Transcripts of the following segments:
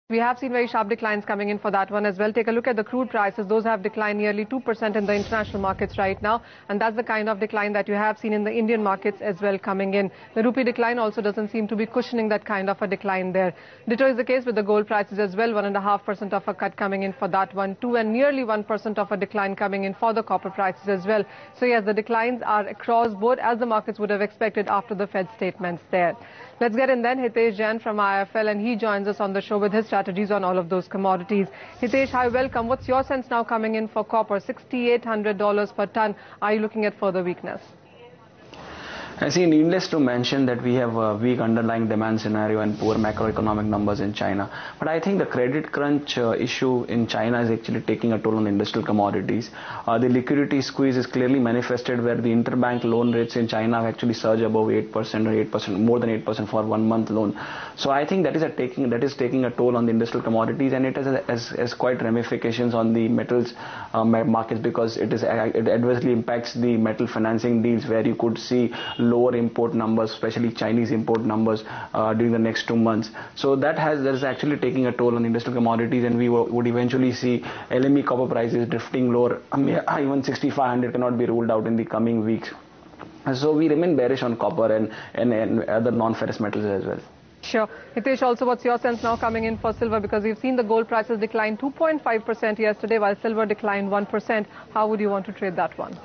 We have seen very sharp declines coming in for that one as well. Take a look at the crude prices. Those have declined nearly 2% in the international markets right now. And that's the kind of decline that you have seen in the Indian markets as well coming in. The rupee decline also doesn't seem to be cushioning that kind of a decline there. Ditto is the case with the gold prices as well. 1.5% of a cut coming in for that one too. And nearly 1% of a decline coming in for the copper prices as well. So yes, the declines are across board as the markets would have expected after the Fed statements there. Let's get in then Hitesh Jain from IIFL, and he joins us on the show with his strategies on all of those commodities. Hitesh, hi, welcome. What's your sense now coming in for copper? $6,800 per ton. Are you looking at further weakness? I see, needless to mention that we have a weak underlying demand scenario and poor macroeconomic numbers in China. But I think the credit crunch issue in China is actually taking a toll on industrial commodities. The liquidity squeeze is clearly manifested where the interbank loan rates in China have actually surged above 8% or 8%, more than 8% for 1 month loan. So I think that is taking a toll on the industrial commodities, and it has quite ramifications on the metals markets, because it adversely impacts the metal financing deals where you could see lower import numbers, especially Chinese import numbers during the next 2 months. So that is actually taking a toll on industrial commodities, and we would eventually see LME copper prices drifting lower. Even 6,500 cannot be ruled out in the coming weeks. So we remain bearish on copper and other non-ferrous metals as well. Sure. Hitesh, also what's your sense now coming in for silver? Because we've seen the gold prices decline 2.5% yesterday while silver declined 1%. How would you want to trade that one?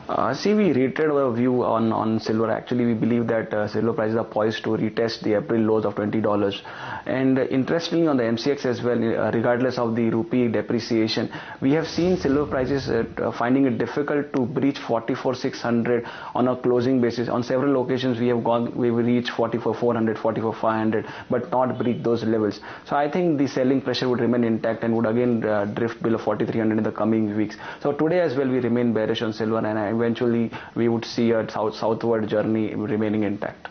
We reiterated our view on silver. Actually, we believe that silver prices are poised to retest the April lows of $20. And interestingly, on the MCX as well, regardless of the rupee depreciation, we have seen silver prices finding it difficult to breach 44,600 on a closing basis. On several occasions, we've reached 44,400, 44,500, but not breach those levels. So I think the selling pressure would remain intact and would again drift below 4,300 in the coming weeks. So today as well, we remain bearish on silver, and eventually we would see a southward journey remaining intact.